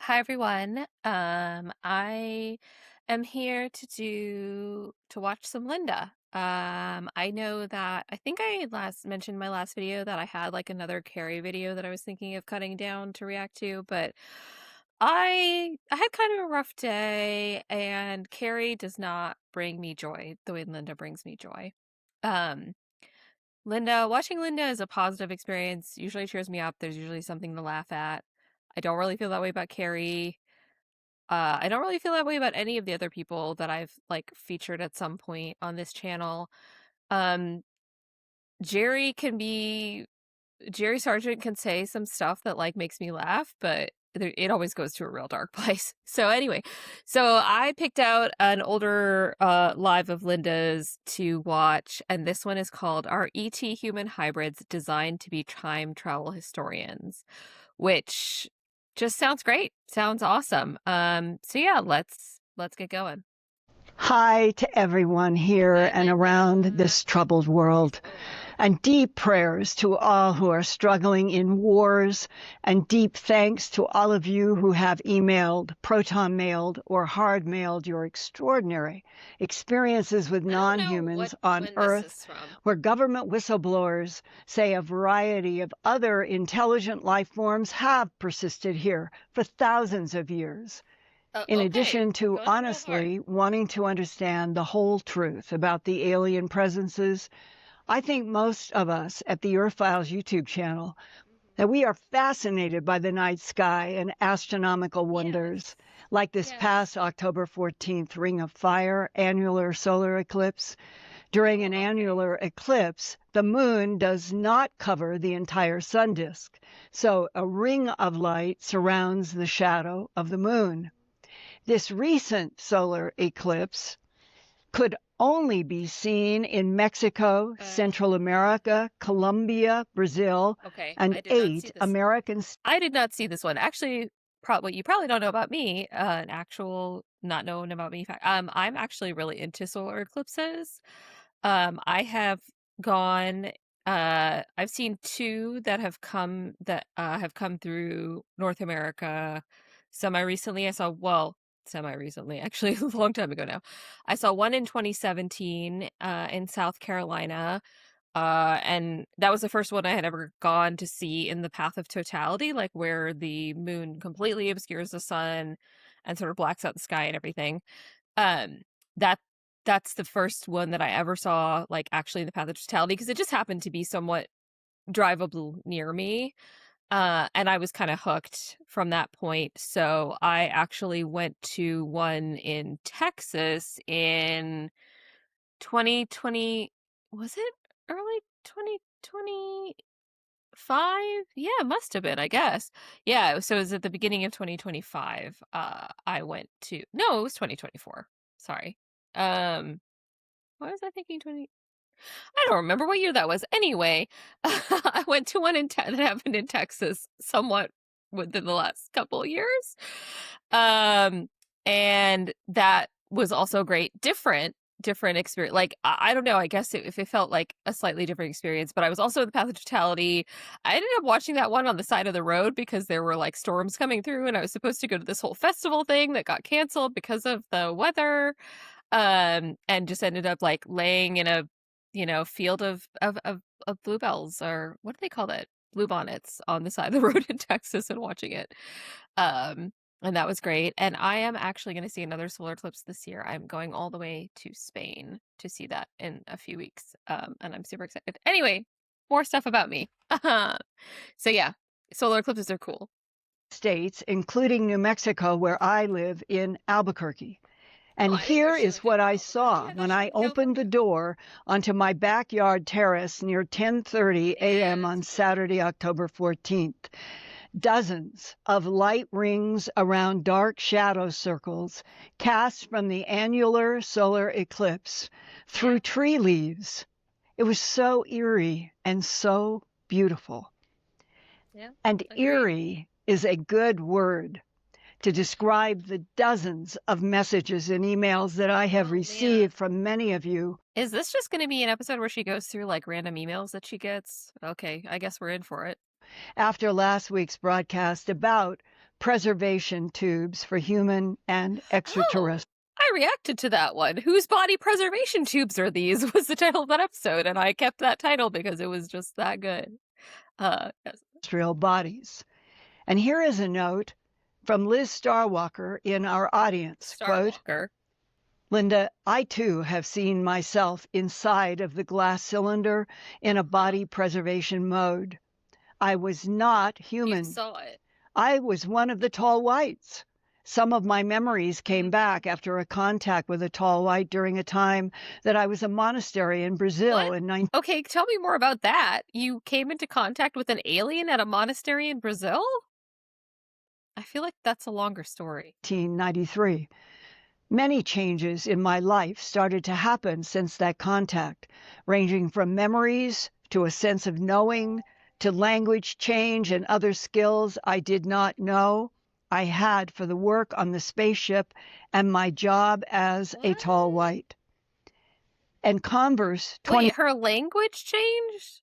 Hi everyone. I am here to watch some Linda. I know that I think I last mentioned in my last video that I had like another Carrie video that I was thinking of cutting down to react to, but I had kind of a rough day, and Carrie does not bring me joy the way Linda brings me joy. Um, watching Linda is a positive experience. Usually cheers me up. There's usually something to laugh at. I don't really feel that way about Carrie. I don't really feel that way about any of the other people that I've like featured at some point on this channel. Um, Jerry can be Jerry Sargent can say some stuff that like makes me laugh, but it always goes to a real dark place. So anyway, so I picked out an older live of Linda's to watch, and this one is called "Are ET Human Hybrids Designed to Be Time Travel Historians?" which just sounds great. Sounds awesome. So yeah, let's get going. Hi to everyone here Hi, and around Linda. this troubled world, and deep prayers to all who are struggling in wars, and deep thanks to all of you who have emailed, proton mailed, or hard mailed your extraordinary experiences with I don't know what non-humans on when this Earth, is from. where government whistleblowers say a variety of other intelligent life forms have persisted here for thousands of years. In Okay, addition to going real hard. honestly wanting to understand the whole truth about the alien presences, I think most of us at the Earth Files YouTube channel that we are fascinated by the night sky and astronomical wonders, Yes. like this Yes. past October 14th Ring of Fire annular solar eclipse. During Oh, an okay. annular eclipse, the moon does not cover the entire sun disk, so a ring of light surrounds the shadow of the moon. This recent solar eclipse could only be seen in Mexico, Central Uh, America, Colombia, Brazil, okay. and I did not see 8 this. American I did not see this one. Actually, probably you probably don't know about me. An actual not known about me fact. I'm actually really into solar eclipses. I have gone. I've seen two that have come through North America semi recently. Semi recently, actually, a long time ago now. I saw one in 2017 in South Carolina. And that was the first one I had ever gone to see in the path of totality, like where the moon completely obscures the sun and sort of blacks out the sky and everything. Um, that that's the first one that I ever saw, like actually in the path of totality, because it just happened to be somewhat drivable near me. And I was kind of hooked from that point. So I actually went to one in Texas in 2020. Was it early 2025? Yeah, it must have been, I guess. Yeah, so it was at the beginning of 2025. I went to No, it was 2024. Sorry. Um, what was I thinking? 20. I don't remember what year that was. Anyway, I went to one that happened in Texas somewhat within the last couple of years. Um, and that was also great. Different experience. Like, I don't know. I guess if it felt like a slightly different experience, but I was also in the path of totality. I ended up watching that one on the side of the road because there were like storms coming through, and I was supposed to go to this whole festival thing that got canceled because of the weather. And just ended up like laying in a field of bluebells, or what do they call that, bluebonnets, on the side of the road in Texas, and watching it. um and that was great. And I am actually going to see another solar eclipse this year. I'm going all the way to Spain to see that in a few weeks, and I'm super excited. Anyway, more stuff about me. So yeah, solar eclipses are cool. states, including New Mexico, where I live in Albuquerque. Oh, And I didn't know here she is lived in what I Albuquerque. saw I thought when she I lived in opened the California. door onto my backyard terrace near 10:30 Yeah, a.m. that's on cool. Saturday, October 14th. Dozens of light rings around dark shadow circles cast from the annular solar eclipse Yeah. through tree leaves. It was so eerie and so beautiful. Yeah, And agreed. eerie is a good word to describe the dozens of messages and emails that I have Oh man. received from many of you Is this just going to be an episode where she goes through like random emails that she gets? Okay, I guess we're in for it. after last week's broadcast about preservation tubes for human and Oh, extraterrestrial. I reacted to that one. Whose body preservation tubes are these? Was the title of that episode, and I kept that title because it was just that good. Yes. Bodies. And here is a note from Liz Starwalker in our audience, quote, Starwalker. Linda, I too have seen myself inside of the glass cylinder in a body preservation mode. I was not You human. saw it. I was one of the tall whites. Some of my memories came back after a contact with a tall white during a time that I was a monastery in Brazil What? in 19. Okay, tell me more about that. You came into contact with an alien at a monastery in Brazil? I feel like that's a longer story. 1993. Many changes in my life started to happen since that contact, ranging from memories to a sense of knowing to language change and other skills I did not know I had for the work on the spaceship and my job as a tall What? white. And Converse Wait, her language changed?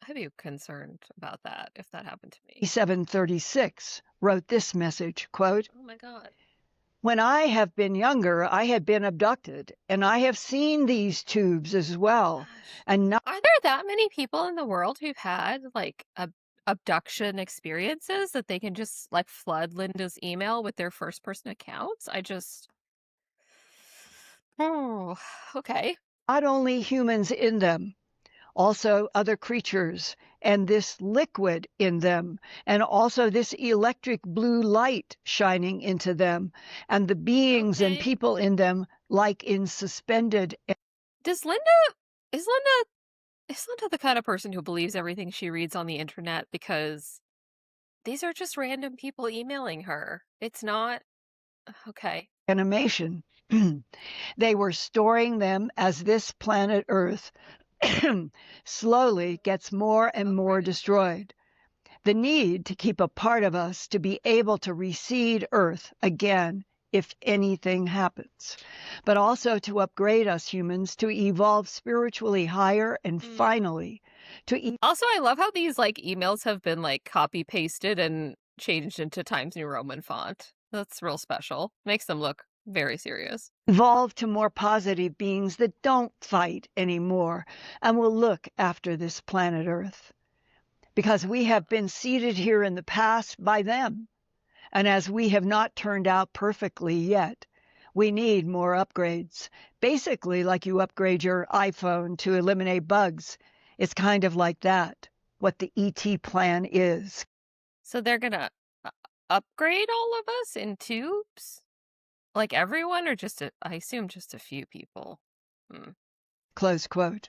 I'd be concerned about that if that happened to me. 2736 wrote this message, quote, Oh my god. when I have been younger, I had been abducted, and I have seen these tubes as well. Gosh. And not Are there that many people in the world who've had like abduction experiences that they can just like flood Linda's email with their first person accounts? Oh, okay. not only humans in them, also other creatures, and this liquid in them, and also this electric blue light shining into them, and the beings and Okay. people in them, like in suspended. Does Linda is Linda the kind of person who believes everything she reads on the internet because these are just random people emailing her. It's not okay. Animation. They were storing them as this planet Earth slowly gets more and more Upgraded. destroyed. The need to keep a part of us to be able to reseed Earth again if anything happens, but also to upgrade us humans to evolve spiritually higher and finally to Also, I love how these like emails have been like copy pasted and changed into Times New Roman font. That's real special. Makes them look very serious. evolve to more positive beings that don't fight anymore and will look after this planet Earth. Because we have been seated here in the past by them. And as we have not turned out perfectly yet, we need more upgrades. Basically, like you upgrade your iPhone to eliminate bugs. It's kind of like that, what the ET plan is. So they're gonna upgrade all of us in tubes? Like everyone, or I assume just a few people. Close quote.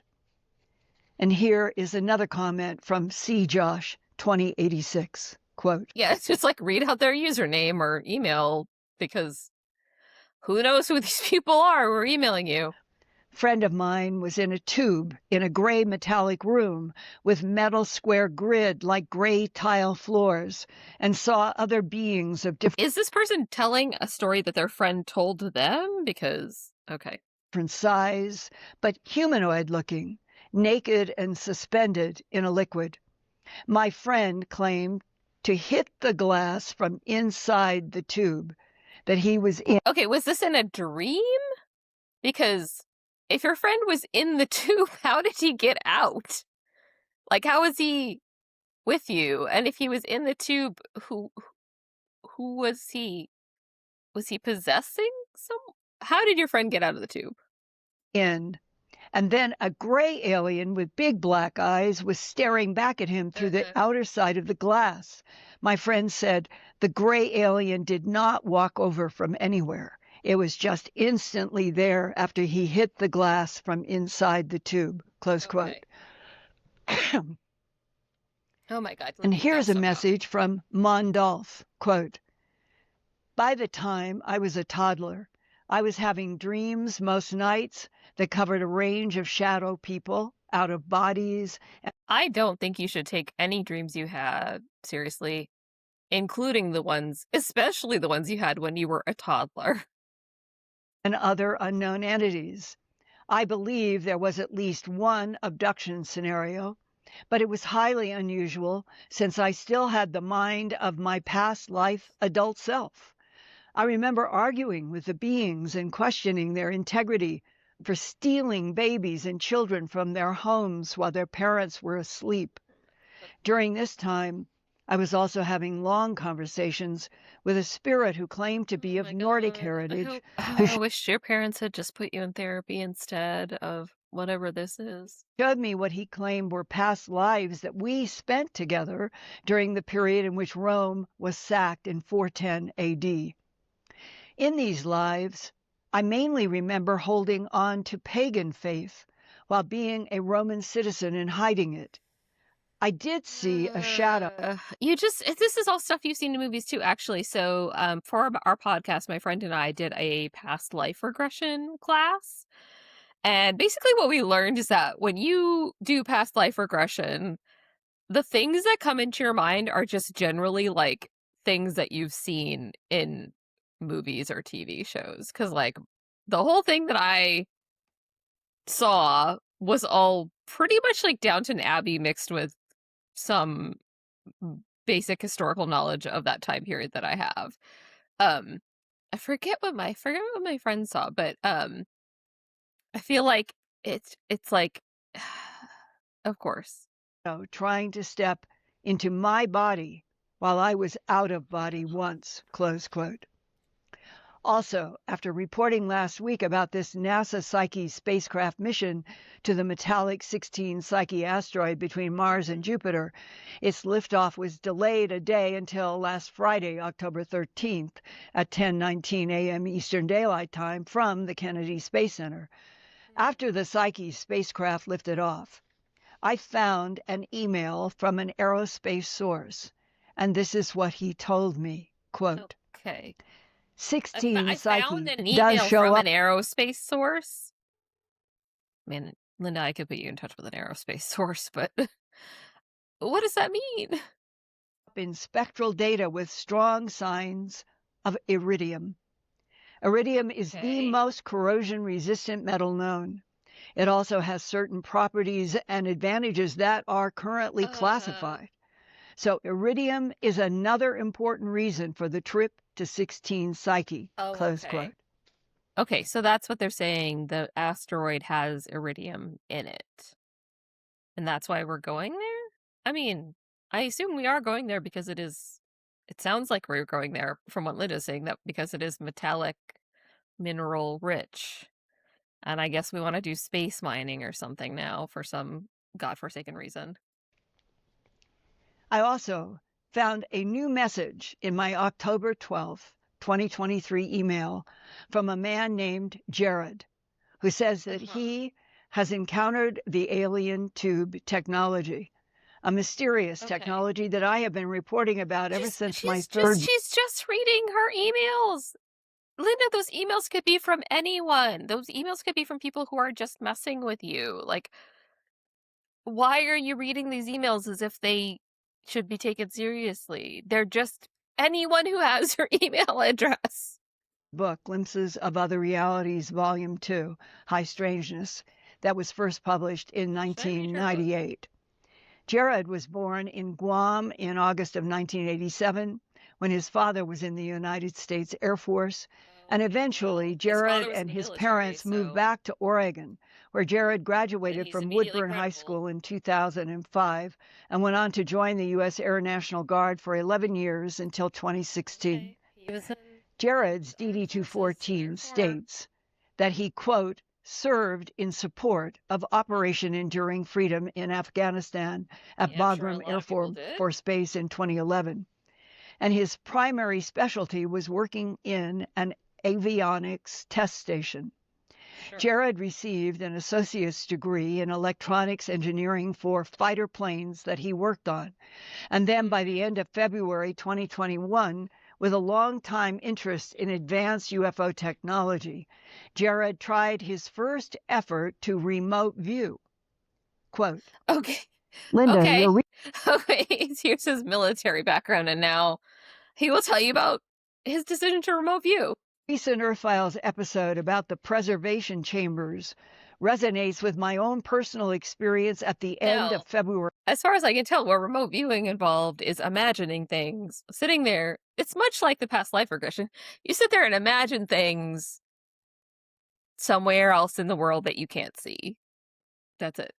And here is another comment from C. Josh 2086. Quote, Yeah, it's just like read out their username or email because who knows who these people are who are emailing you. friend of mine was in a tube in a gray metallic room with metal square grid like gray tile floors and saw other beings of Is this person telling a story that their friend told them? Because, okay. different size, but humanoid looking, naked and suspended in a liquid. My friend claimed to hit the glass from inside the tube that he was in. Okay, was this in a dream? Because if your friend was in the tube, how did he get out? Like, how was he with you? And if he was in the tube, who was he? Was he possessing some? How did your friend get out of the tube? in. And then a gray alien with big black eyes was staring back at him through the outer side of the glass. My friend said the gray alien did not walk over from anywhere. It was just instantly there after he hit the glass from inside the tube. Close quote. Oh my God. And Lindy, here's a somehow. message from Mondolf, quote, by the time I was a toddler, I was having dreams most nights that covered a range of shadow people, out of bodies. I don't think you should take any dreams you had seriously, including the ones, especially the ones you had when you were a toddler. And other unknown entities. I believe there was at least one abduction scenario. but it was highly unusual since I still had the mind of my past life adult self. I remember arguing with the beings and questioning their integrity for stealing babies and children from their homes while their parents were asleep. During this time, I was also having long conversations with a spirit who claimed to be Oh of my Nordic god. heritage, who I wish your parents had just put you in therapy instead of whatever this is. showed me what he claimed were past lives that we spent together during the period in which Rome was sacked in 410 AD. In these lives, I mainly remember holding on to pagan faith while being a Roman citizen and hiding it. I did see a shadow. This is all stuff you've seen in movies too, actually. So, for our podcast, my friend and I did a past life regression class. And basically, what we learned is that when you do past life regression, the things that come into your mind are just generally like things that you've seen in movies or TV shows. Cause like the whole thing that I saw was all pretty much like Downton Abbey mixed with some basic historical knowledge of that time period that I have. Um, I forget what my friend saw, but I feel like it's like, of course. Trying to step into my body while I was out of body once, close quote. Also, after reporting last week about this NASA Psyche spacecraft mission to the metallic 16 Psyche asteroid between Mars and Jupiter, its liftoff was delayed a day until last Friday, October 13th at 10:19 a.m. Eastern Daylight Time from the Kennedy Space Center. After the Psyche spacecraft lifted off, I found an email from an aerospace source, and this is what he told me, quote, Okay. 16 I found Psyche an does email show from up an aerospace source. Man, Linda, I could put you in touch with an aerospace source, but what does that mean? in spectral data with strong signs of iridium. Iridium is the Okay. most corrosion-resistant metal known. It also has certain properties and advantages that are currently Uh, classified. So iridium is another important reason for the trip to 16 Psyche, oh, close okay. quote. Okay, so that's what they're saying. The asteroid has iridium in it. And that's why we're going there? I mean, I assume we are going there because it sounds like we're going there from what Linda's saying, that because it is metallic mineral rich. And I guess we want to do space mining or something now for some godforsaken reason. I also found a new message in my October 12th, 2023 email from a man named Jared, who says that Uh-huh. he has encountered the alien tube technology, a mysterious Okay. technology that I have been reporting about ever since my third She's just reading her emails. Linda, those emails could be from anyone. Those emails could be from people who are just messing with you. Like, why are you reading these emails as if they should be taken seriously? They're just anyone who has your email address. book, Glimpses of Other Realities, Volume 2, High Strangeness, that was first published in Should I read her book? 1998. Jared was born in Guam in August of 1987 when his father was in the United States Air Force, and Okay, well, eventually his father Jared was in and the his military, parents moved so back to Oregon, where Jared then graduated he's from immediately Woodburn High credible. School in 2005 and went on to join the U.S. Air National Guard for 11 years until 2016. Okay, he was in Jared's the armed forces DD-214 therefore. states that he, quote, served in support of Operation Enduring Freedom in Afghanistan at Yeah, I'm sure a Bagram lot Air of people did. Force Base in 2011. And his primary specialty was working in an avionics test station. Sure. Jared received an associate's degree in electronics engineering for fighter planes that he worked on. And then by the Mm-hmm. end of February 2021, with a long-time interest in advanced UFO technology, Jared tried his first effort to remote view. Quote, Okay. Linda, Okay. your Okay. Here's his military background, and now he will tell you about his decision to remote view. recent Earth Files episode about the preservation chambers resonates with my own personal experience at the end of Now, February as far as I can tell, where remote viewing involved is imagining things, sitting there. It's much like the past life regression. You sit there and imagine things somewhere else in the world that you can't see. That's it.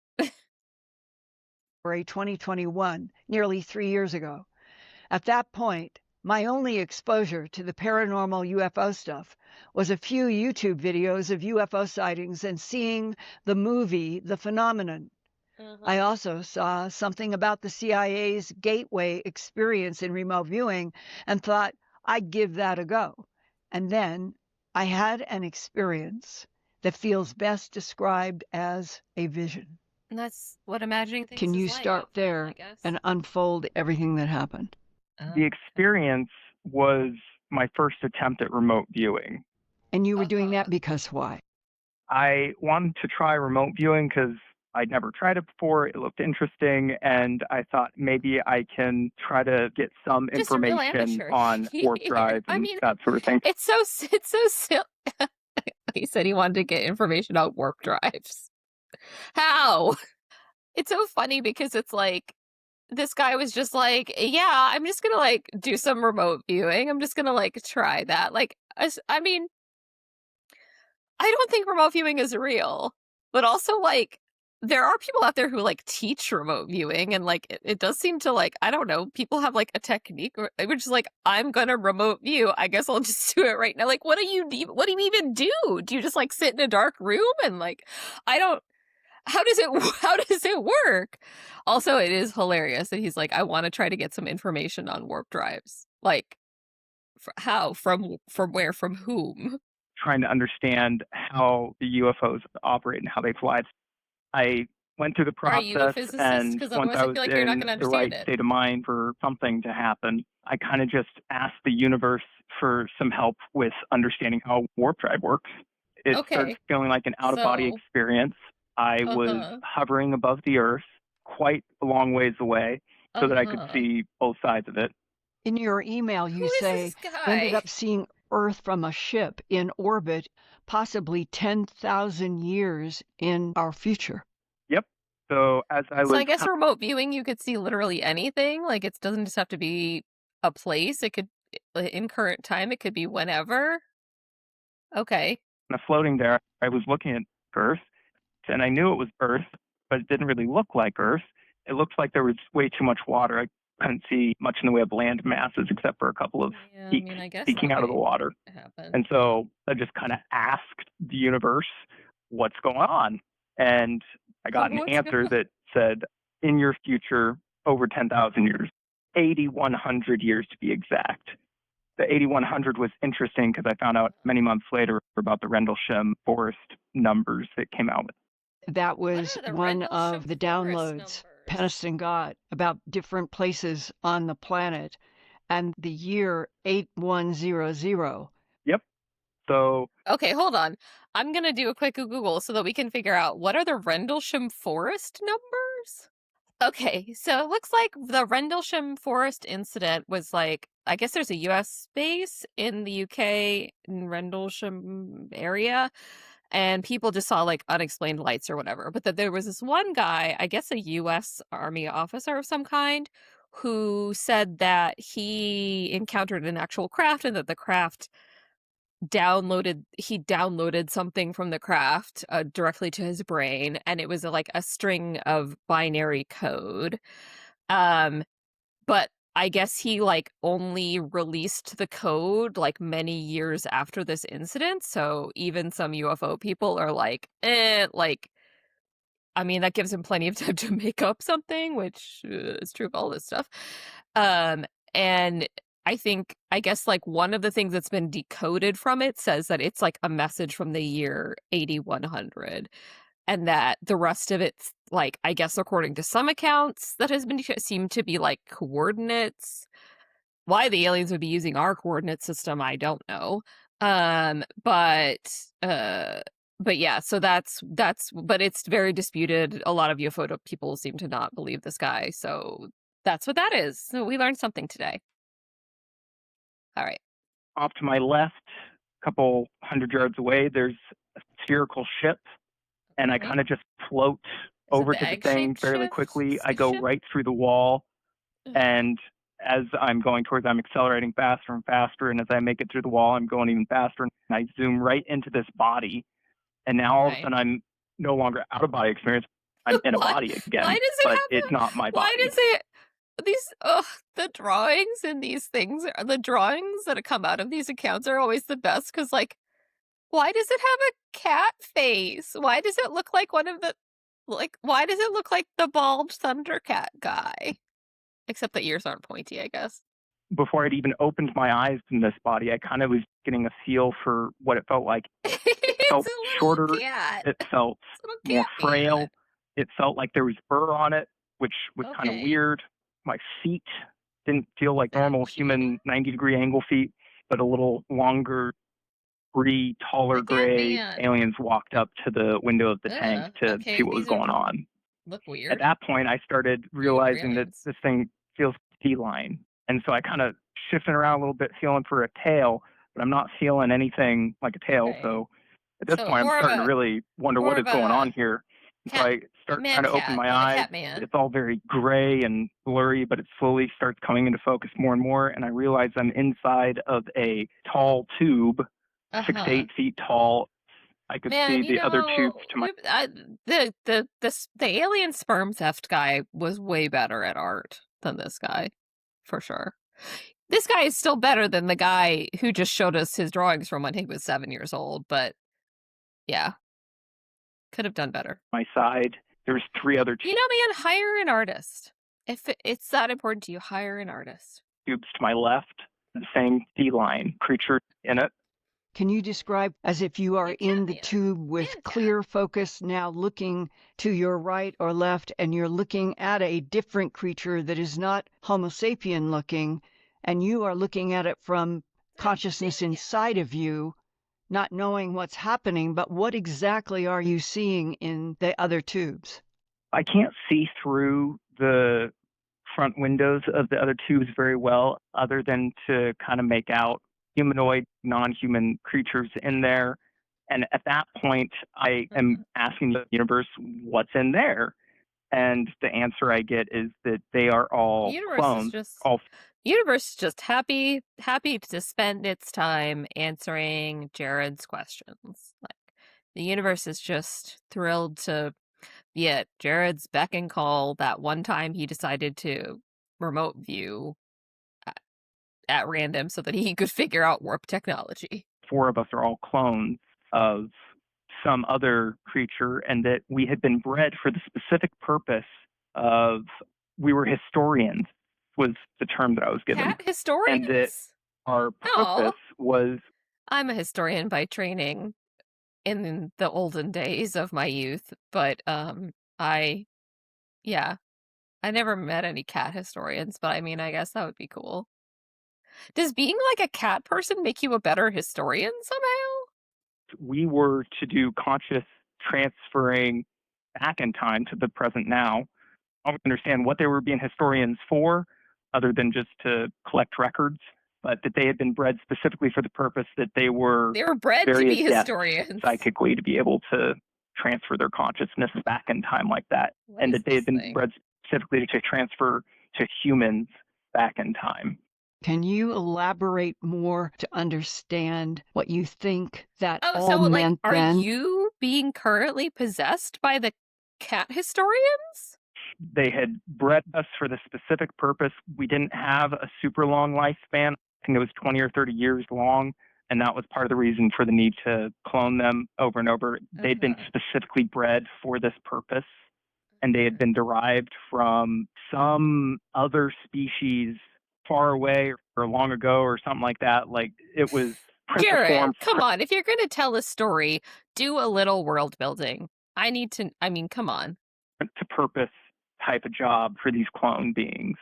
2021, nearly 3 years ago. At that point, my only exposure to the paranormal UFO stuff was a few YouTube videos of UFO sightings and seeing the movie The Phenomenon. I Uh-huh. also saw something about the CIA's gateway experience in remote viewing and thought I'd give that a go. And then I had an experience that feels best described as a vision. And that's what imagining Can things is you like start often, I there guess. and unfold everything that happened? The Okay. experience was my first attempt at remote viewing. And you were doing Uh-huh. that because why? I wanted to try remote viewing because I'd never tried it before. It looked interesting, and I thought maybe I can try to get some Just a real information amateur on warp here. drive I and mean, that sort of thing. it's so silly. He said he wanted to get information on warp drives. How? It's so funny because it's like this guy was just like, yeah, I'm just gonna like do some remote viewing. I'm just gonna like try that. Like, I mean, I don't think remote viewing is real, but also like there are people out there who like teach remote viewing, and like it does seem to like I don't know, people have like a technique which is like I'm gonna remote view. I guess I'll just do it right now. Like, what do you even do? Do you just like sit in a dark room and like I don't how does it how does it work? Also, it is hilarious that he's like, I want to try to get some information on warp drives. Like, how? From where? From whom? Trying to understand how the UFOs operate and how they fly. I went through the Are you a process, physicist? and Because once otherwise, I I was feel like you're not in going to the understand right it. state of mind for something to happen, I kind of just asked the universe for some help with understanding how warp drive works. It started Okay, feeling like an out of body so experience. I uh was huh, hovering above the earth, quite a long ways away, so that I could uh-huh. see both sides of it. In your email, Who you is say, this ended guy? up seeing Earth from a ship in orbit, possibly 10,000 years in our future. Yep. So as I So was I guess remote viewing, you could see literally anything. Like it doesn't just have to be a place. It could, in current time, it could be whenever. Okay. kind of floating there, I was looking at Earth, and I knew it was Earth, but it didn't really look like Earth. It looked like there was way too much water. I couldn't see much in the way of land masses except for a couple of Yeah, I peaks mean, I guess peeking that out of the might water. happen. And so I just kind of asked the universe, what's going on? And I got an What's going answer on? that said, in your future, over 10,000 years, 8,100 years to be exact. The 8,100 was interesting because I found out many months later about the Rendlesham Forest numbers that came out. That What was are the one Rendlesham of the Forest downloads numbers? Peniston got about different places on the planet and the year 8100. Yep. So Okay, hold on. I'm gonna do a quick Google so that we can figure out what are the Rendlesham Forest numbers? Okay, so it looks like the Rendlesham Forest incident was like, I guess there's a US base in the UK in Rendlesham area, and people just saw like unexplained lights or whatever. But that there was this one guy, I guess a US Army officer of some kind, who said that he encountered an actual craft and that the craft he downloaded something from the craft directly to his brain, and it was like a string of binary code. um but I guess he like only released the code like many years after this incident, so even some UFO people are like, like, I mean, that gives him plenty of time to make up something, which is true of all this stuff. Um, and I guess, like, one of the things that's been decoded from it says that it's like a message from the year 8100, and that the rest of it's like, I guess, according to some accounts that has been seem to be like coordinates. Why the aliens would be using our coordinate system, I don't know. Um, but uh but yeah, so that's but it's very disputed. A lot of UFO people seem to not believe this guy. So that's what that is. So we learned something today. All right. off to my left, a couple hundred yards away, there's a spherical ship. and I kind of just float Is it over the to the thing egg-shaped fairly shift quickly. I go spaceship? right through the wall, Ugh. and as I'm going towards, I'm accelerating faster and faster. And as I make it through the wall, I'm going even faster. And I zoom right into this body. And now all of a Right. sudden, I'm no longer out of body experience. I'm in a Why body why again, does it but have it's a not my why body. does it these the drawings in these things are the drawings that come out of these accounts are always the best because like why does it have a cat face? Why does it look like one of the like why does it look like the bald Thundercat guy? Except the ears aren't pointy, I guess. Before I'd even opened my eyes in this body, I kind of was getting a feel for what it felt like. It It's felt a little shorter. cat. It felt It's a little more cat man. frail. It felt like there was fur on it, which was kind of Okay. weird. My feet didn't feel like Is that normal Cheetah? human 90-degree angle feet, but a little longer, taller The cat gray man. aliens walked up to the window of the tank Ugh. to see Okay, what was these are going on. look At weird. that point, I started Weird realizing that aliens. this thing feels feline. And so I kind of shifted around a little bit, feeling for a tail, but I'm not feeling anything like a tail. Okay. So at this So point, I'm starting to really wonder more what of is going on a here. And so cat I start trying man to open cat, my not a eyes. cat man. It's all very gray and blurry, but it slowly starts coming into focus more and more. And I realize I'm inside of a tall tube, 6 to 8 feet tall. I could Man, see you the other tubes know, to my the alien sperm theft guy was way better at art than this guy, for sure. This guy is still better than the guy who just showed us his drawings from when he was 7 years old, but yeah, could have done better. my side. There's 3 other You know, man, hire an artist. If it's that important to you, hire an artist. tubes to my left, the same feline creature in it. Can you describe as if you are Yeah, in the Catman. tube with Man cat. clear focus now looking to your right or left, and you're looking at a different creature that is not Homo sapien looking, and you are looking at it from consciousness Same cat. inside of you, not knowing what's happening, but what exactly are you seeing in the other tubes? I can't see through the front windows of the other tubes very well, other than to kind of make out humanoid, non human creatures in there. And at that point, I am asking the universe, what's in there? And the answer I get is that they are The all universe is clones, just all happy to spend its time answering Jared's questions. Like the universe is just thrilled to be at Jared's beck and call that one time he decided to remote view at random so that he could figure out warp technology. 4 of us are all clones of some other creature, and that we had been bred for the specific purpose of we were historians, was the term that I was given, Cat and that historians? our Oh, purpose was I'm a historian by training in the olden days of my youth, but I yeah, I never met any cat historians, but I mean, I guess that would be cool. Does being like a cat person make you a better historian somehow? we were to do conscious transferring back in time to the present now. I don't understand what they were being historians for, other than just to collect records, but that they had been bred specifically for the purpose that they were They were bred to very be adept historians. psychically to be able to transfer their consciousness back in time like that, What and is that they this had been thing? bred specifically to transfer to humans back in time. Can you elaborate more to understand what you think that Oh, all so like, meant are then? you being currently possessed by the cat historians? They had bred us for the specific purpose. We didn't have a super long lifespan. I think it was 20 or 30 years long. And that was part of the reason for the need to clone them over and over. They'd been specifically bred for this purpose, and they had been derived from some other species far away or long ago or something like that. Like it was Jared, princiform come on. If you're going to tell a story, do a little world building. I mean, come on. to purpose type of job for these clone beings.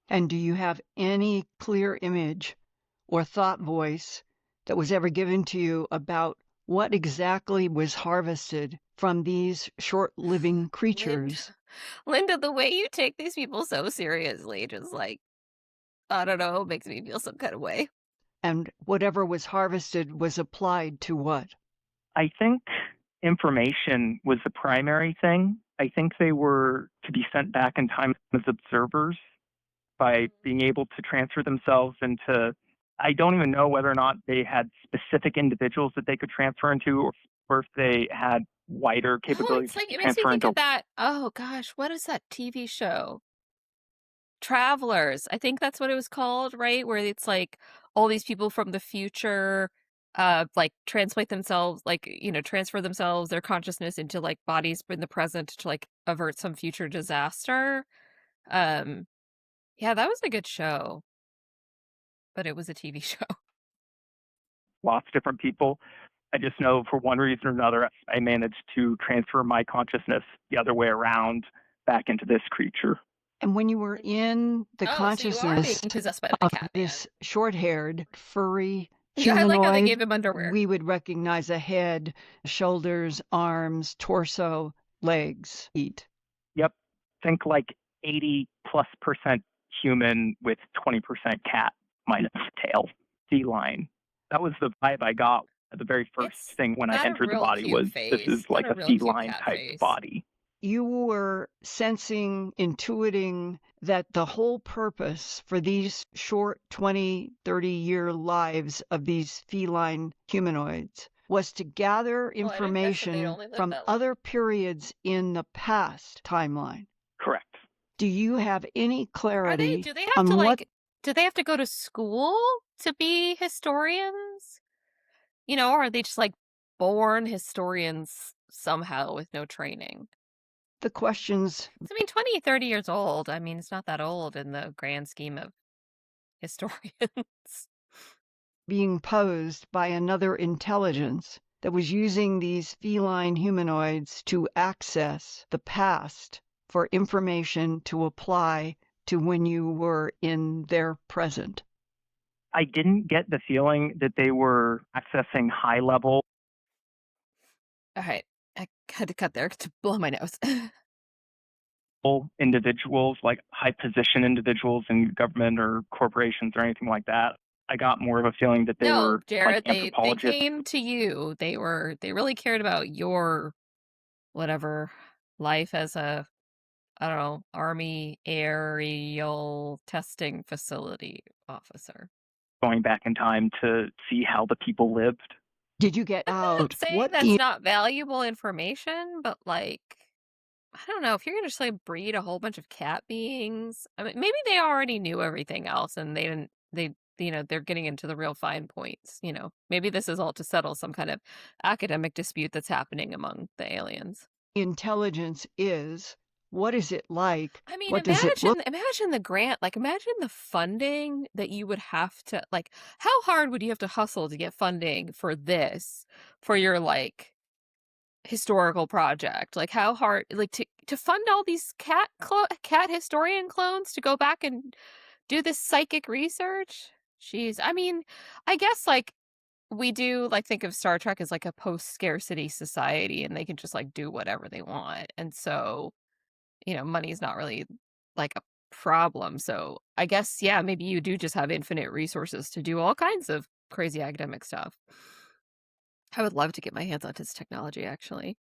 And do you have any clear image or thought voice that was ever given to you about what exactly was harvested from these short-living creatures? Linda, the way you take these people so seriously, just like, I don't know, makes me feel some kind of way. And whatever was harvested was applied to what? I think information was the primary thing. I think they were to be sent back in time as observers by being able to transfer themselves into, I don't even know whether or not they had specific individuals that they could transfer into, or if they had wider Oh, capabilities it's like to it makes me transfer think into. of that. Oh gosh, what is that TV show? Travelers. I think that's what it was called, right? Where it's like all these people from the future like translate themselves, like, transfer themselves, their consciousness into like bodies in the present to like avert some future disaster. Um yeah, that was a good show, but it was a TV show. Lots of different people. I just know for one reason or another, I managed to transfer my consciousness the other way around back into this creature. And when you were in the Oh, so you are being consciousness possessed by the of cat man. this short-haired, furry Yeah, I like how they humanoid, gave him underwear. we would recognize a head, shoulders, arms, torso, legs, feet. Yep. Think like 80+% human with 20% cat minus tail, feline. That was the vibe I got. The very first It's thing when I got a entered the real body cute was, this is face. Got like a a real cute feline cat type face. body. You were sensing, intuiting that the whole purpose for these short 20, 30-year lives of these feline humanoids was to gather Well, I didn't guess that they'd information only live from that long. other periods in the past timeline. Correct. Do you have any clarity Do they have to on what do they have to go to school to be historians? Or are they just like born historians somehow with no training? the questions 'Cause, I mean, 20, 30 years old. I mean, it's not that old in the grand scheme of historians. being posed by another intelligence that was using these feline humanoids to access the past for information to apply to when you were in their present? I didn't get the feeling that they were accessing high level All right. I had to cut there to blow my nose. individuals, like high position individuals in government or corporations or anything like that. I got more of a feeling that they No, were like Jared, they anthropologists came to you. They really cared about your whatever life as a, I don't know, Army aerial testing facility officer. going back in time to see how the people lived. Did you get I'm not out saying what that's not valuable information, but like, I don't know, if you're gonna just like breed a whole bunch of cat beings, I mean, maybe they already knew everything else and they didn't, they're getting into the real fine points. Maybe this is all to settle some kind of academic dispute that's happening among the aliens. intelligence is? What is it like? I mean, What does it look imagine the grant, like imagine the funding that you would have to like, how hard would you have to hustle to get funding for this, for your like historical project? Like how hard, like to fund all these cat historian clones to go back and do this psychic research? Jeez. I mean, I guess like we do like think of Star Trek as like a post-scarcity society and they can just like do whatever they want. And so money's not really like a problem. So I guess, yeah, maybe you do just have infinite resources to do all kinds of crazy academic stuff. I would love to get my hands on this technology, actually.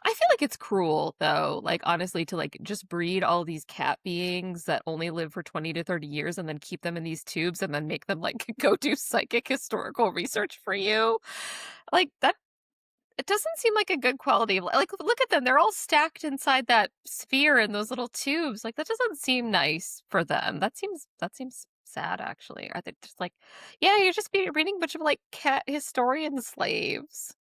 I feel like it's cruel, though, like, honestly, to like just breed all these cat beings that only live for 20 to 30 years and then keep them in these tubes and then make them like go do psychic historical research for you. Like, that it doesn't seem like a good quality of like, look at them, they're all stacked inside that sphere in those little tubes, like, that doesn't seem nice for them. That seems sad, actually. Are they just like, "Yeah, you're just breeding a bunch of, like, cat historian slaves."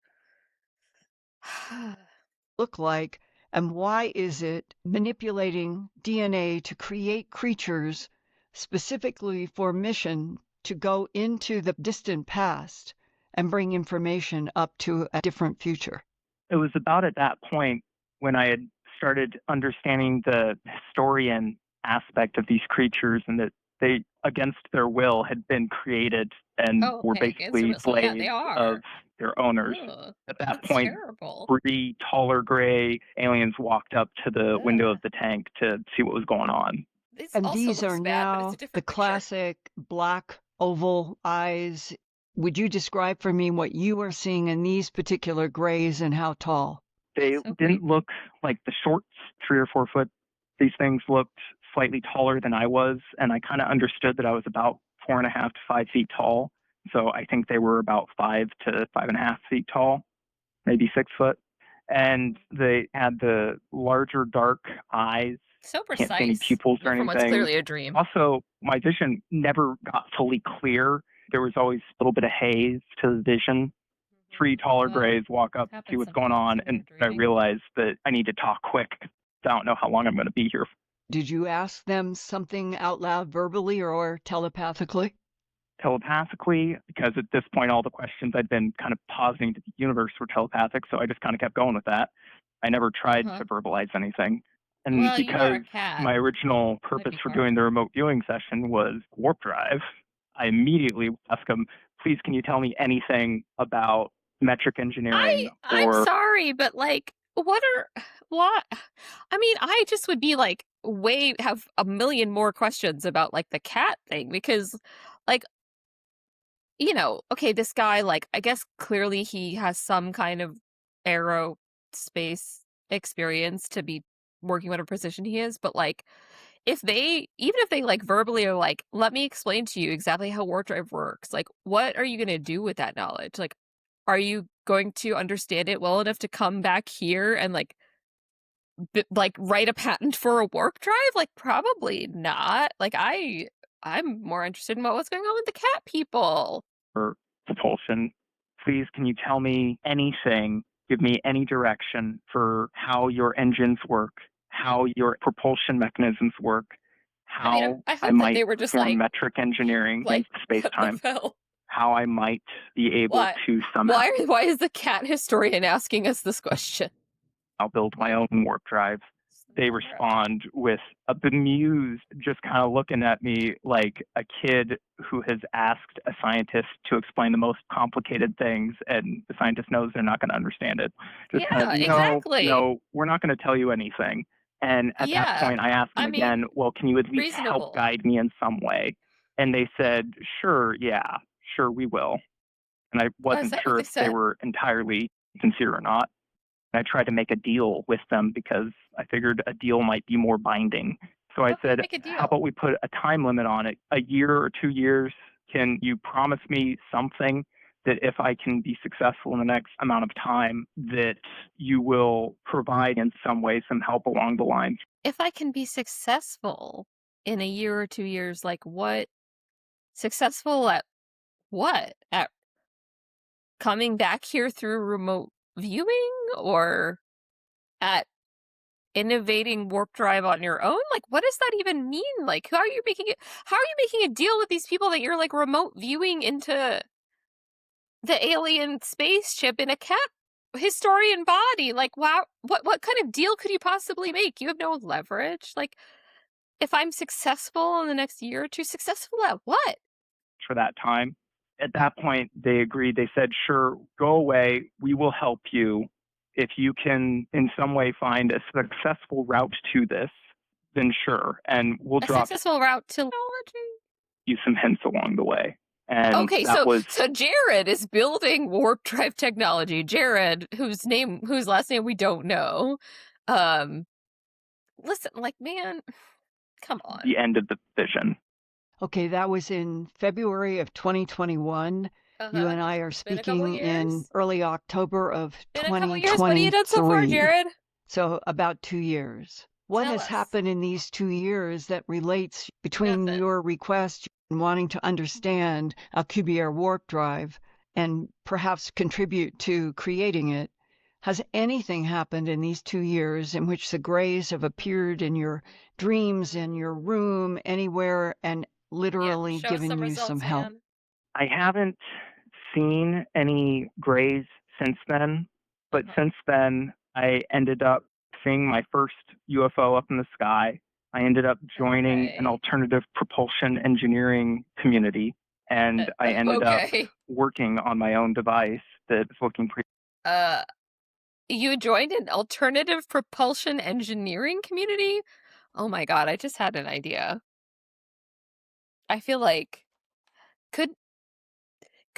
look like? And why is it manipulating DNA to create creatures specifically for mission to go into the distant past and bring information up to a different future? It was about at that point when I had started understanding the historian aspect of these creatures and that they, against their will, had been created and Oh, were okay, basically so yeah, they slaves of are. their owners. Ugh, At that that's point, terrible. 3 taller gray aliens walked up to the window Ugh. of the tank to see what was going on. This And also these are looks bad, but it's now a the different picture. classic black oval eyes, Would you describe for me what you are seeing in these particular grays and how tall? They So didn't look like the shorts, 3 or 4 foot. These things looked slightly taller than I was, and I kind of understood that I was about 4.5 to 5 feet tall. So I think they were about 5 to 5.5 feet tall, maybe 6 foot. And they had the larger dark eyes. so Can't see any precise pupils or from what's anything. clearly a dream. Also, my vision never got fully clear. There was always a little bit of haze to the vision. 3 taller grays walk up, see what's going on, and I realize that I need to talk quick. I don't know how long I'm going to be here. Did you ask them something out loud verbally or telepathically? Telepathically, because at this point, all the questions I'd been kind of positing to the universe were telepathic, so I just kind of kept going with that. I never tried to verbalize anything. And Well, you are because a cat. my original purpose for doing the remote viewing session was warp drive, I immediately asked them, please, can you tell me anything about metric engineering I'm sorry, but like, what? I mean, I just would be like, have a million more questions about like the cat thing because, like, okay, this guy, like, I guess clearly he has some kind of aerospace experience to be working whatever position he is, but like, even if they like verbally are like, let me explain to you exactly how warp drive works, like, what are you going to do with that knowledge? Like, are you going to understand it well enough to come back here and like write a patent for a warp drive? Like, probably not. Like, I'm more interested in what's going on with the cat people. For propulsion, please, can you tell me anything? Give me any direction for how your engines work, how your propulsion mechanisms work, how I I hope that might they were just perform like metric engineering in space-time, how I might be able to somehow why is the cat historian asking us this question? I'll build my own warp drive. They respond with a bemused, just kind of looking at me like a kid who has asked a scientist to explain the most complicated things, and the scientist knows they're not going to understand it. Just exactly. No, we're not going to tell you anything. And at that point, I asked them again, well, can you at least help guide me in some way? And they said, sure, we will. And I wasn't sure if they were entirely sincere or not. I tried to make a deal with them because I figured a deal might be more binding. So I said, how about we put a time limit on it? A year or 2 years? Can you promise me something that if I can be successful in the next amount of time, that you will provide in some way some help along the line? If I can be successful in a year or 2 years, like what? Successful at what? At coming back here through remote viewing or at innovating warp drive on your own? Like, what does that even mean? Like, how are you making a deal with these people that you're like remote viewing into the alien spaceship in a cat historian body? Like, wow, what kind of deal could you possibly make? You have no leverage. Like, if I'm successful in the next year or two, successful at what? For that time. At that point, they agreed. They said, sure, go away. We will help you. If you can in some way find a successful route to this, then sure. And we'll drop successful route to technology. You some hints along the way. And okay, so Jared is building warp drive technology. Jared, whose last name we don't know. Listen, like, man, come on. The end of the vision. Okay, that was in February of 2021. You and I are speaking in early October of 2023. What have you done so far, Jared? So about 2 years. What has happened in these 2 years that relates between your request and wanting to understand Alcubierre warp drive and perhaps contribute to creating it? Has anything happened in these 2 years in which the grays have appeared in your dreams, in your room, anywhere, and literally given you some help? I haven't seen any grays since then, but since then, I ended up seeing my first UFO up in the sky. I ended up joining an alternative propulsion engineering community, and I ended up working on my own device that's looking pretty. You joined an alternative propulsion engineering community? Oh my god, I just had an idea. I feel like could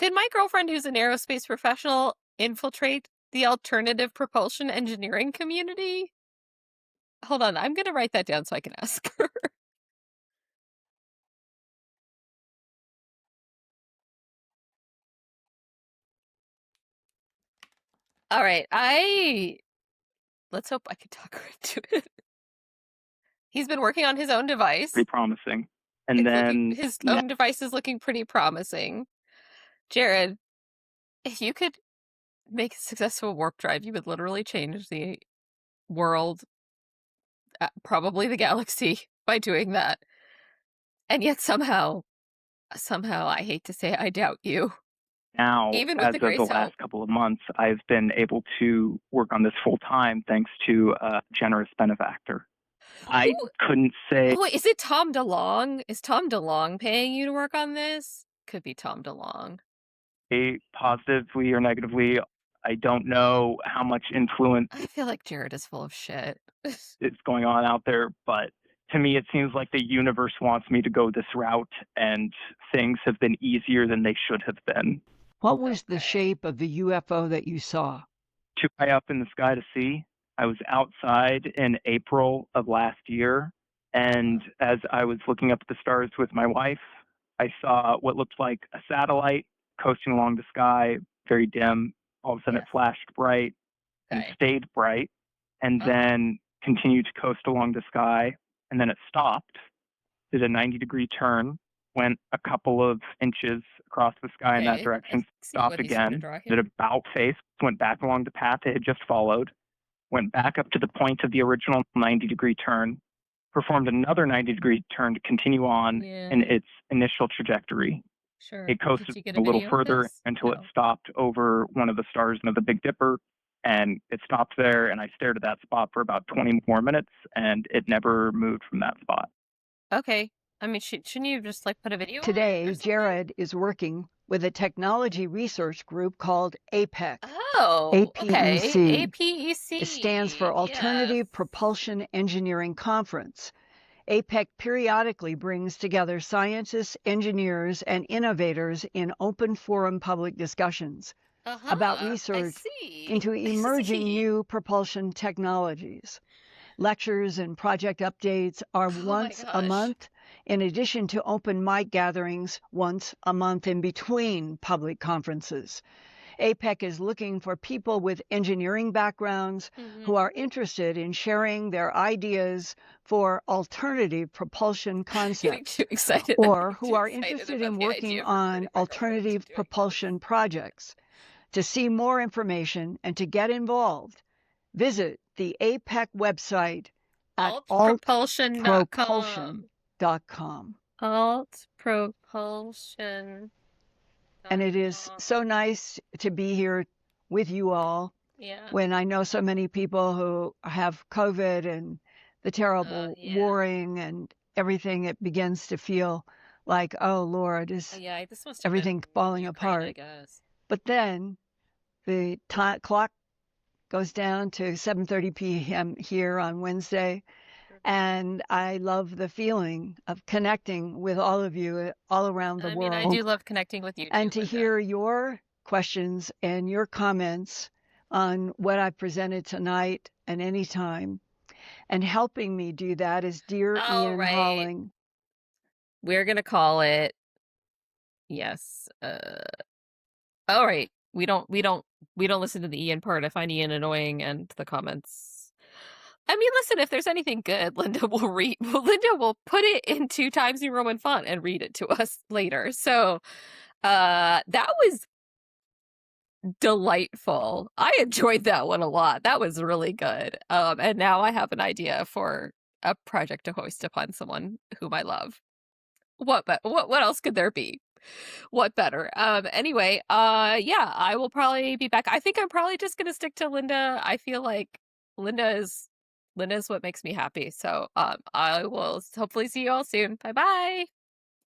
Could my girlfriend, who's an aerospace professional, infiltrate the alternative propulsion engineering community? Hold on, I'm gonna write that down so I can ask her. All right, let's hope I can talk her into it. He's been working on his own device. Pretty promising. And then His own device is looking pretty promising. Jared, if you could make a successful warp drive, you would literally change the world, probably the galaxy, by doing that. And yet somehow, I hate to say, I doubt you. now, Even with as the of the Grace last help. couple of months, I've been able to work on this full time thanks to a generous benefactor. I couldn't say. Oh, wait, is it Tom DeLong? Is Tom DeLong paying you to work on this? Could be Tom DeLong. Positively or negatively, I don't know how much influence I feel like Jared is full of shit. is going on out there, but to me, it seems like the universe wants me to go this route, and things have been easier than they should have been. What was the shape of the UFO that you saw? Too high up in the sky to see. I was outside in April of last year, and as I was looking up at the stars with my wife, I saw what looked like a satellite coasting along the sky, very dim. All of a sudden, it flashed bright and stayed bright, and then continued to coast along the sky, and then it stopped, did a 90-degree turn, went a couple of inches across the sky in that direction, stopped again, did about face, went back along the path it had just followed, went back up to the point of the original 90-degree turn, performed another 90-degree turn to continue on in its initial trajectory. Sure. It coasted a little further until it stopped over one of the stars of the Big Dipper, and it stopped there, and I stared at that spot for about 20 more minutes, and it never moved from that spot. Okay. I mean, shouldn't you just like put a video Today, on it or Jared is working with a technology research group called APEC. Oh, APEC. okay. APEC. It stands for Alternative Propulsion Engineering Conference. APEC periodically brings together scientists, engineers, and innovators in open forum public discussions about research into emerging new propulsion technologies. Lectures and project updates are once a month, in addition to open mic gatherings once a month in between public conferences. APEC is looking for people with engineering backgrounds who are interested in sharing their ideas for alternative propulsion concepts, or who are interested in working on alternative propulsion projects. To see more information and to get involved, visit the APEC website at altpropulsion.com. Altpropulsion. And it is so nice to be here with you all when I know so many people who have COVID and the terrible warring and everything. It begins to feel like, oh, Lord, is everything falling apart? But then the clock goes down to 7:30 p.m. here on Wednesday, and I love the feeling of connecting with all of you all around the world. I do love connecting with you too, and to Linda. hear your questions and your comments on what I presented tonight and anytime. And helping me do that is dear Ian Holling. We're going to call it. Yes. All right. We don't listen to the Ian part. I find Ian annoying and the comments. I mean, listen, if there's anything good, Linda will put it into Times New Roman font and read it to us later. So, that was delightful. I enjoyed that one a lot. That was really good. And now I have an idea for a project to hoist upon someone whom I love. What else could there be? What better? Anyway, yeah, I will probably be back. I think I'm probably just gonna stick to Linda. I feel like Linda is what makes me happy. So I will hopefully see you all soon. Bye bye.